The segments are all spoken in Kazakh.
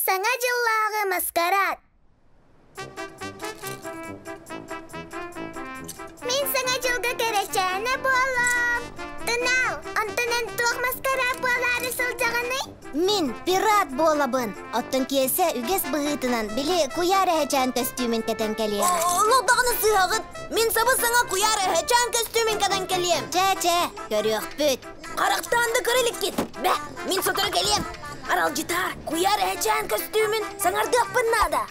Саңа жыллағы маскарад. Мен саңа жылға керечәне болам. Тынау, антонен тоқ маскарад болары сылжағаны? Мен пират болабын. Оттың кесе үгес бұғытынан біле куяр әхечән костюмін кәтен кәлем. Лодағыны сығағыт. Мен сабы саңа куяр әхечән костюмін кәтен кәлем. Чә, көріқ бүт. Қарақтанды көрілік кет. Бә, мен сотыры кәлем. Арал житар, куяр әхечән костюмін саңарды ақпыннада.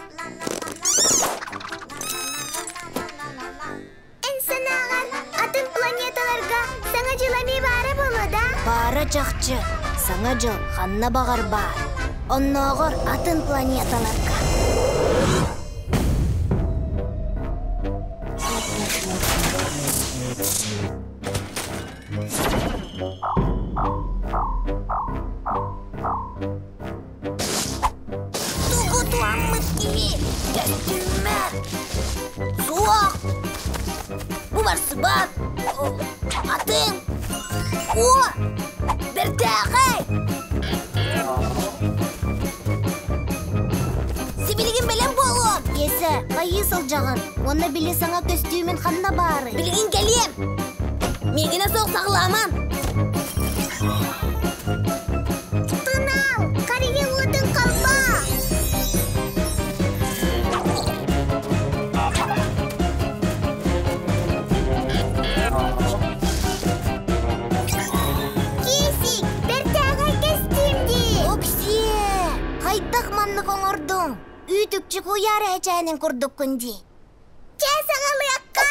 Саңағар, атын планеталарға саңа жылами бары болуда? Бары жақчы, саңа жыл ханна бағар бар. Онноғыр атын планеталарға. Туғы туамыз ке, костюмер. Суақ. Bu var sıbat. Atın. O. Bertağay. Sibiligin belen bolum. Кесі, қайы сылжағын. Оны біле саңа костюмін ханна бары. Bilgin geliyem. Мегіне соқ сағыламан. Тынау, қарығы ұтын қалба. Кесик, Бердағай костюмді. Оксе, қайдақ манны қоңырдың. Үйтікчі куяр әчәнін күрдік күнде. Чә сағалыққа.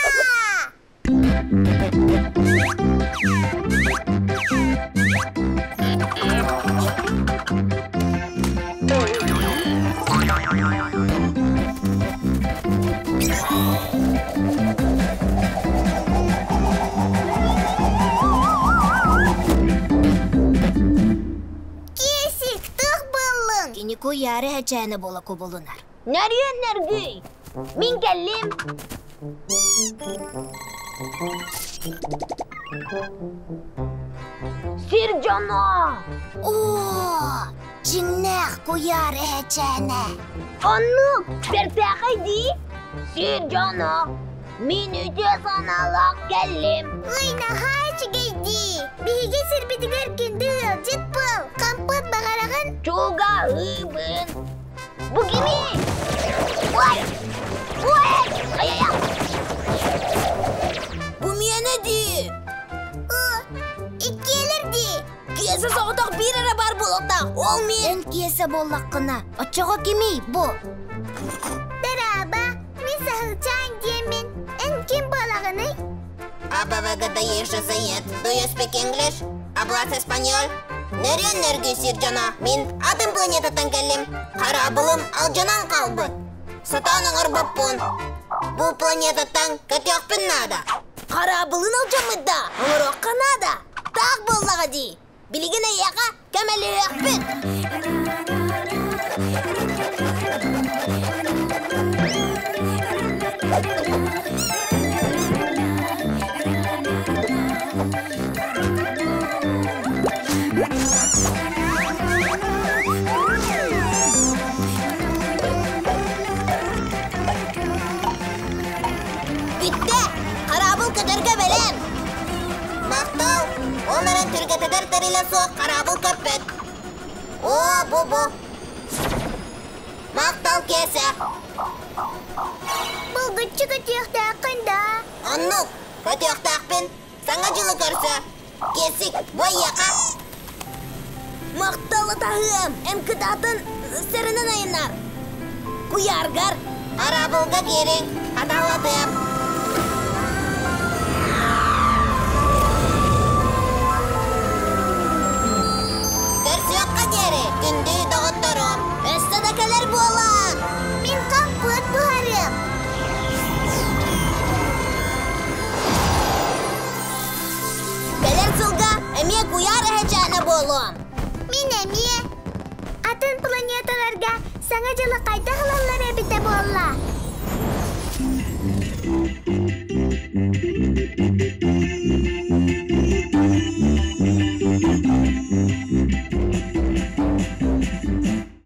Кесик, тұқ болың. Кені куяр әчәні бола көболынар. Nereye nergüy? Min gellim. Sircana. Oo, cinnek kuyar əçənə. Anlık. Bertağay di. Sircana. Min üce sanalak gellim. Oyna haç geydi. Bihiге сірбетігер кенді ылжыт бұл. Кампыт бағарағын. Çoga hıbın. Bu kimi? Vay! Vay! Ay ay ay! Bu miye ne di? O, iki elirdi. Kiyası soğudak bir ara bar bulakta. Olmuyor. Эн кесе боллаққына. Очоға кемей, бұ. Дараба, мен сағылчан демен. Эн кем балағыны? Абавагада еші зайет. Do you speak English? Hablas español? Nereye nergü Sircana? Min adım planetatan gellim. Kara bulum alcanan kalbı. Satanın arbapun. Bu planetatan kötüyak pinnada. Kara bulun alcamı da. Umuruk kanada. Tak bollağa di. Biligine yaka kemeli yakpin. Bitti. Karabul kadarga belen. Maktal. Onların türgeteler teriyle soğuk karabul köpet. Oo bu. Maktal kese. Бұл күтчі-күтіяқта ақында. Anlık. Kötüyak takpin. Sana cılı görse. Kesik. Vay yaka. Maktalı tahım. Em kıdatın serinin ayınar. Kuyargar. Arabulga girin. Hatalatayım. Körsiyakka geri. Gündü dağıttarım. Östedekeler bu olan. Мен кампыт бұғарым. Beler sılga. Emye kuyar ehecene bolum. Мен әме. Атын планеталарға саңа жылы қайта қылалар әбіті болла.